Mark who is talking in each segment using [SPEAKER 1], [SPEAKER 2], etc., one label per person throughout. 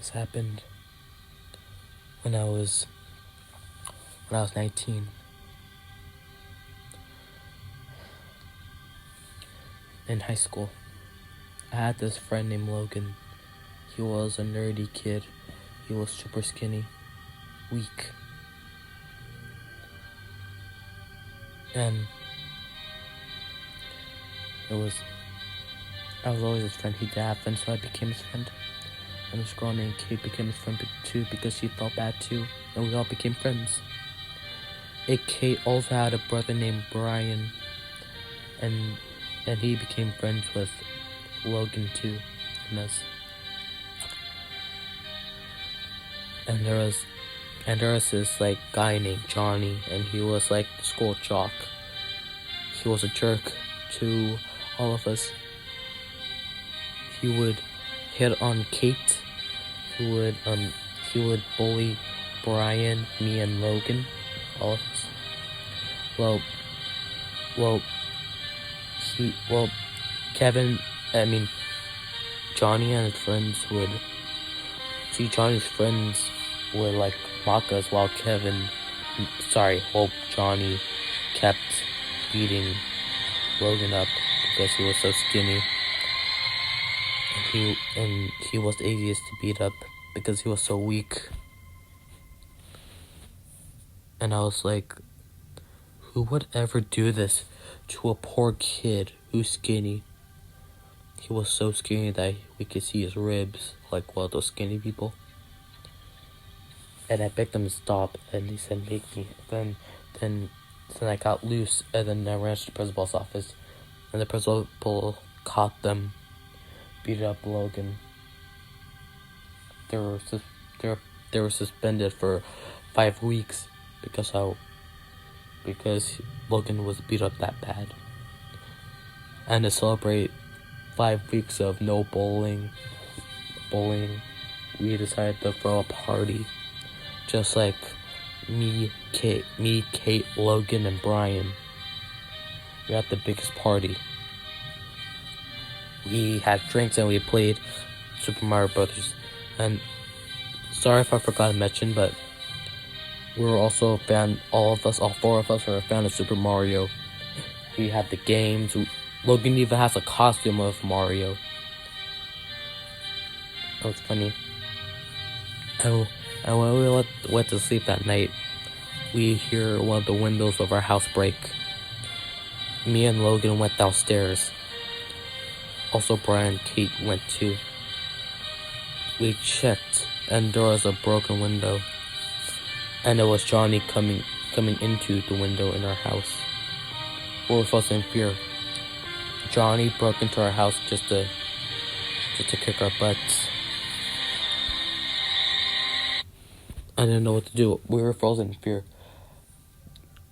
[SPEAKER 1] This happened when I was 19 in high school. I had this friend named Logan. He was a nerdy kid. He was super skinny, weak, and I was always his friend. He did have friends, so I became his friend. And this girl named Kate became his friend too because she felt bad too, and we all became friends. Kate also had a brother named Brian, and he became friends with Logan too, and us. And there was this like guy named Johnny, and he was like the school jock. He was a jerk to all of us. He would hit on Kate. He would bully Brian, me, and Logan, all of us. Johnny and his friends would Johnny's friends would like mock us while Johnny kept beating Logan up because he was so skinny. And he was the easiest to beat up because he was so weak. And I was like, who would ever do this to a poor kid who's skinny? He was so skinny that we could see his ribs, like one of those skinny people. And I begged them to stop, and he said, make me. Then I got loose, and then I ran to the principal's office, and the principal caught them, beat up Logan. They were suspended for 5 weeks because Logan was beat up that bad. And to celebrate 5 weeks of no bullying, we decided to throw a party, just like me, Kate, Logan, and Brian. We had the biggest party. We had drinks and we played Super Mario Brothers. And sorry if I forgot to mention, but we were also a fan. All 4 of us were a fan of Super Mario. We had the games. Logan even has a costume of Mario. That was funny. And when we went to sleep that night, we hear one of the windows of our house break. Me and Logan went downstairs. Also, Brian and Kate went too. We checked, and there was a broken window. And it was Johnny coming into the window in our house. Both of us in fear. Johnny broke into our house just to kick our butts. I didn't know what to do. We were frozen in fear.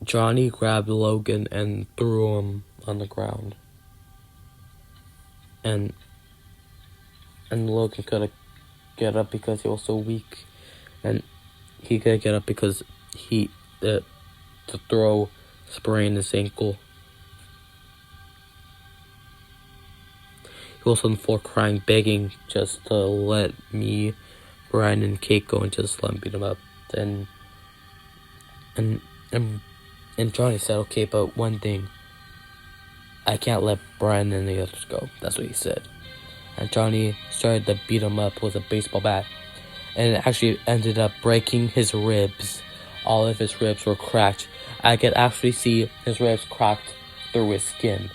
[SPEAKER 1] Johnny grabbed Logan and threw him on the ground. And Logan couldn't get up because he was so weak. And he couldn't get up because the throw sprained his ankle. He was on the floor crying, begging just to let me, Brian, and Kate go and just let him beat him up. And Johnny said, okay, but one thing, I can't let Brian and the others go. That's what he said. And Johnny started to beat him up with a baseball bat. And it actually ended up breaking his ribs. All of his ribs were cracked. I could actually see his ribs cracked through his skin.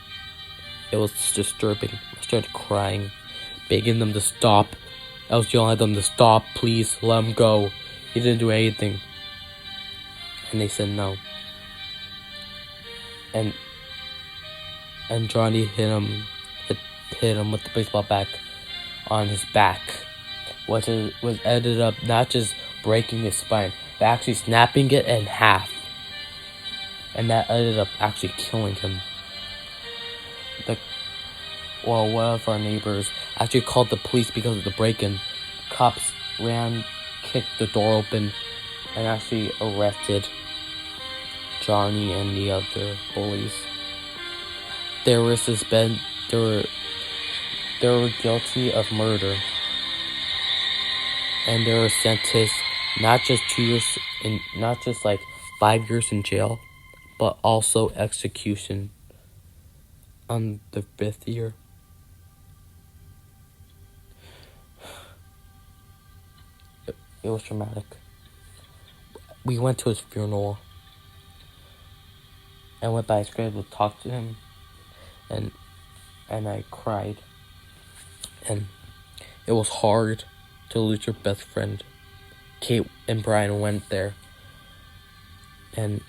[SPEAKER 1] It was disturbing. I started crying, begging them to stop. I was yelling at them to stop, please, let him go. He didn't do anything. And they said no. And Johnny hit him with the baseball bat on his back, which ended up not just breaking his spine, but actually snapping it in half. And that ended up actually killing him. One of our neighbors actually called the police because of the break-in. Cops ran, kicked the door open, and actually arrested Johnny and the other bullies. They were guilty of murder. and they were sentenced not just 2 years in, not just like 5 years in jail, but also execution on the 5th year. It was dramatic. We went to his funeral. I went by his grave to talk to him, and I cried. And it was hard to lose your best friend. Kate and Brian went there, and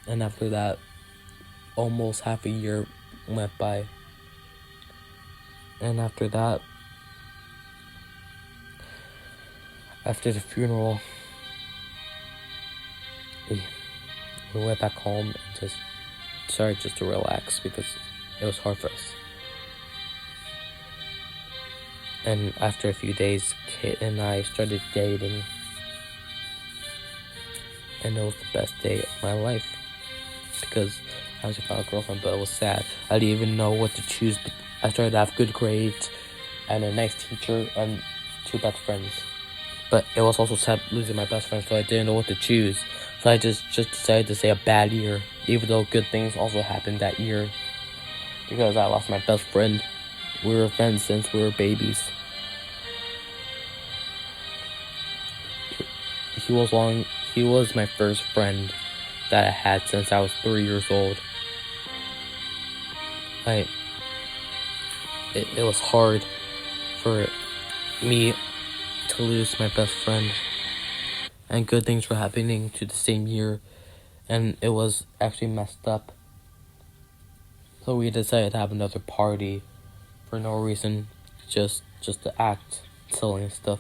[SPEAKER 1] after that, almost half a year went by. And after that, after the funeral, we went back home and just started just to relax because it was hard for us. And after a few days, Kate and I started dating. And it was the best day of my life. Because I was about a girlfriend, but it was sad. I didn't even know what to choose. But I started to have good grades and a nice teacher and 2 best friends. But it was also sad losing my best friend, so I didn't know what to choose. So I just decided to say a bad year, even though good things also happened that year. Because I lost my best friend. We were friends since we were babies. He was my first friend that I had since I was 3 years old. It was hard for me to lose my best friend, and good things were happening to the same year, and it was actually messed up. So we decided to have another party for no reason, just to act silly and stuff.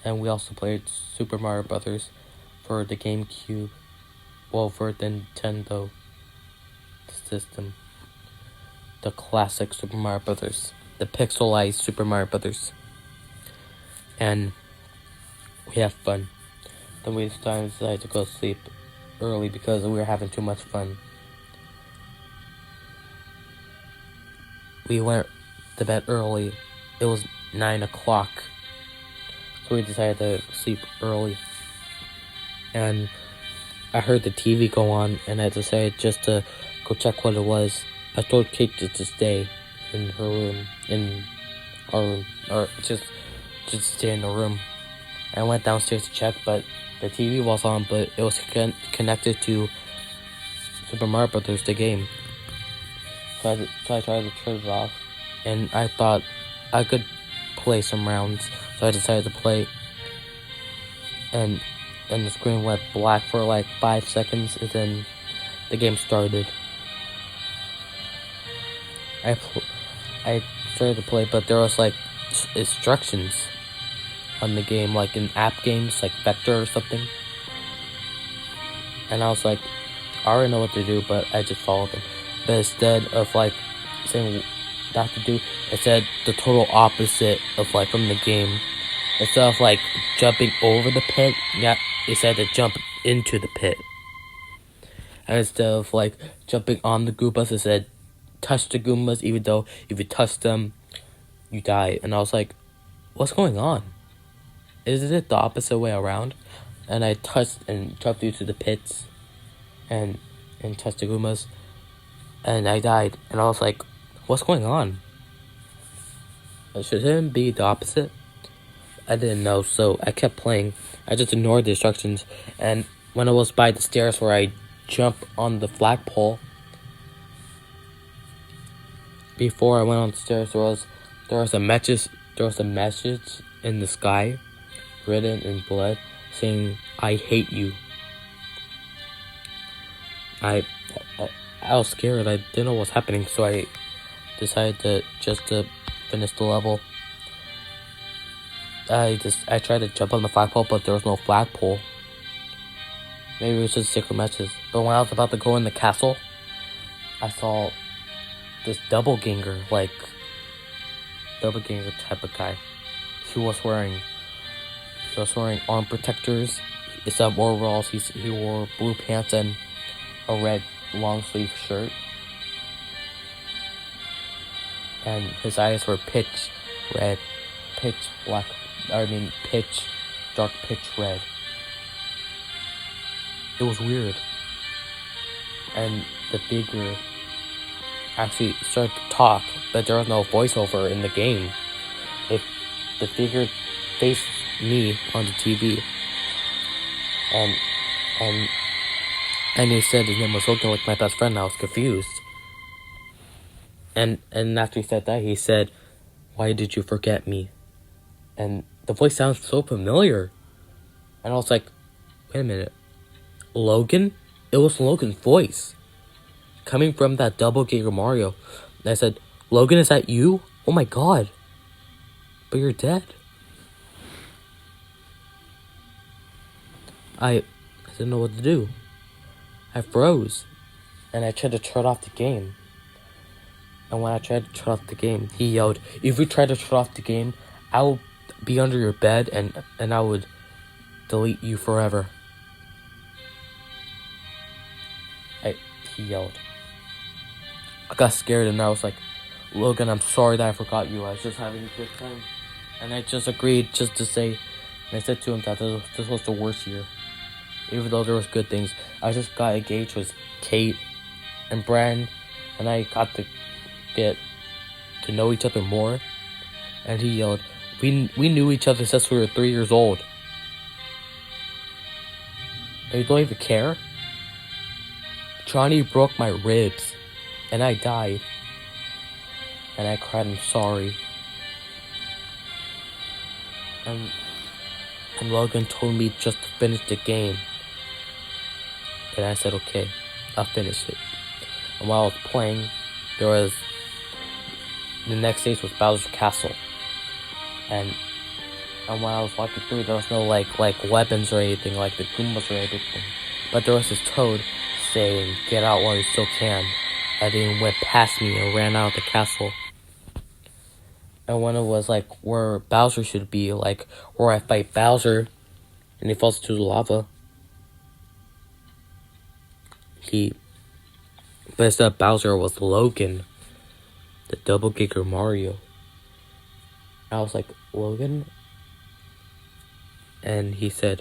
[SPEAKER 1] And we also played Super Mario Brothers for the GameCube, well, for the Nintendo system. The classic Super Mario Brothers, the pixelized Super Mario Brothers. And we had fun. Then we decided to go to sleep early because we were having too much fun. We went to bed early. It was 9 o'clock. So we decided to sleep early. And I heard the TV go on, and I decided just to go check what it was. I told Kate to stay in her room, in our room, or just stay in the room. I went downstairs to check, but the TV was on, but it was connected to Super Mario Brothers, the game. So I tried to turn it off, and I thought I could play some rounds. So I decided to play, and the screen went black for like 5 seconds, and then the game started. I started to play, but there was like instructions on the game, like in app games, like Vector or something. And I was like, I already know what to do, but I just followed them. But instead of like saying what to do, it said the total opposite of like from the game. Instead of like jumping over the pit, yeah, it said to jump into the pit. And instead of like jumping on the Goombas, it said touch the Goombas, even though if you touch them, you die. And I was like, what's going on? Is it the opposite way around? And I touched and jumped into the pits and touched the Goombas, and I died. And I was like, what's going on? Should it be the opposite? I didn't know, so I kept playing. I just ignored the instructions, and when I was by the stairs where I jumped on the flagpole, before I went on the stairs, there was a message in the sky, written in blood, saying, "I hate you." I was scared. I didn't know what was happening, so I decided to finish the level. I tried to jump on the flagpole, but there was no flagpole. Maybe it was just a secret message. But when I was about to go in the castle, I saw this doppelganger type of guy. He was wearing arm protectors, some overalls. He wore blue pants and a red long sleeve shirt, and his eyes were pitch red. pitch dark pitch red. It was weird. And the figure actually started to talk, but there was no voiceover in the game. If the figure faced me on the TV, and he said his name was Logan, like my best friend. I was confused. And after he said that, he said, "Why did you forget me?" And the voice sounds so familiar. And I was like, wait a minute, Logan? It was Logan's voice coming from that doppelganger Mario. And I said, Logan, is that you? Oh my god. But you're dead. I didn't know what to do. I froze. And I tried to turn off the game. And when I tried to turn off the game, he yelled, "If you try to turn off the game, I will be under your bed and I would delete you forever." He yelled. I got scared and I was like, "Logan, I'm sorry that I forgot you. I was just having a good time." And I just agreed just to say, and I said to him that this was the worst year. Even though there was good things. I just got engaged with Kate and Bran, and I got to get to know each other more. And he yelled, we knew each other since we were 3 years old. And you don't even care? Johnny broke my ribs, and I died. And I cried, "I'm sorry." And Logan told me just to finish the game. And I said, okay, I'll finish it. And while I was playing, the next stage was Bowser's Castle. And when I was walking through, there was no like weapons or anything, like the Goombas or anything. But there was this toad saying, "Get out while you still can." And then went past me and ran out of the castle. And when it was like where Bowser should be, like where I fight Bowser, and he falls into the lava. But instead of Bowser, it was Logan, the doppelganger Mario. I was like, "Logan?" And he said,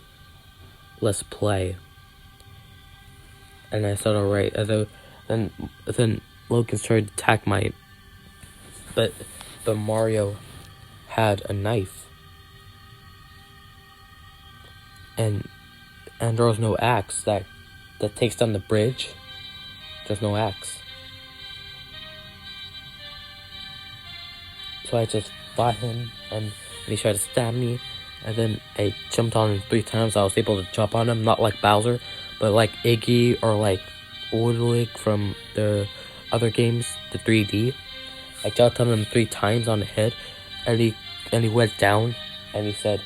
[SPEAKER 1] "Let's play." And I said, "Alright." And then Logan started to attack but Mario had a knife. And there was no axe that takes down the bridge. There's no axe. So I just fought him, and he tried to stab me, and then I jumped on him 3 times. I was able to jump on him, not like Bowser, but like Iggy or like Woodwick from the other games, the 3D. I jumped on him 3 times on the head, and he went down, and he said,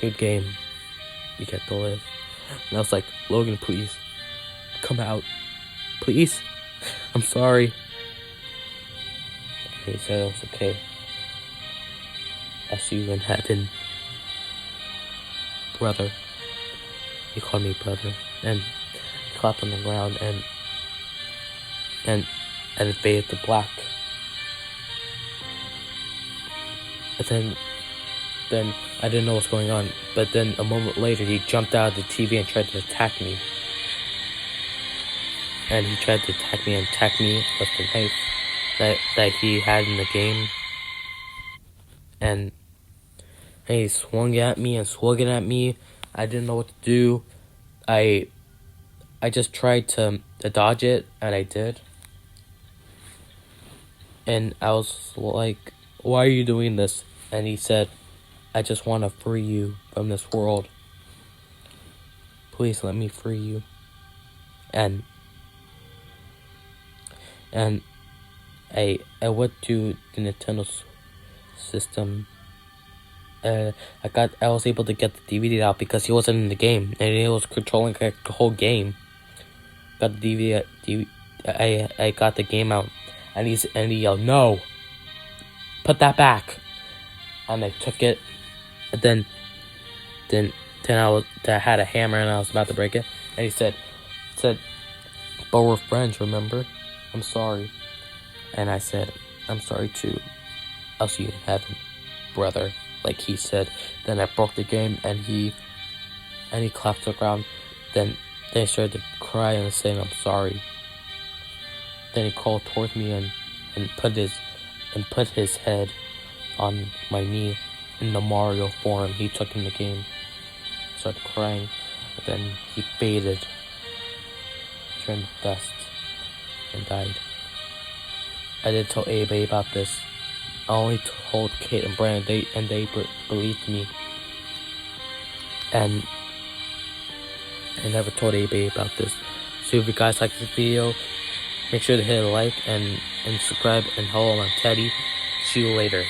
[SPEAKER 1] "Good game. You get to live." And I was like, "Logan, please, come out. Please. I'm sorry." And he said it was okay. "I'll see you in heaven, brother." He called me brother, and he clapped on the ground, and it faded to black. And then I didn't know what's going on, but then a moment later he jumped out of the TV and tried to attack me. And he tried to attack me with the knife that he had in the game. And he swung at me and swung it at me. I didn't know what to do. I just tried to dodge it, and I did. And I was like, "Why are you doing this?" And he said, "I just want to free you from this world. Please let me free you." And I went to the Nintendo system. I was able to get the DVD out because he wasn't in the game, and he was controlling the whole game. Got the DVD. I got the game out, and he yelled, "No! Put that back!" And I took it. And then I had a hammer, and I was about to break it. And he said, "But we're friends, remember? I'm sorry." And I said, "I'm sorry too. I'll see you in heaven." brother, like he said. Then I broke the game, and he clapped the ground. Then they started to cry and saying, "I'm sorry." Then he crawled towards me and put his head on my knee in the Mario form he took in the game. Started crying, but then he faded, turned to dust, and died. I did tell Abe about this. I only told Kate and Brian, and they believed me. And I never told Abe about this. So if you guys like this video, make sure to hit a like and subscribe. And hello, I'm Teddy. See you later.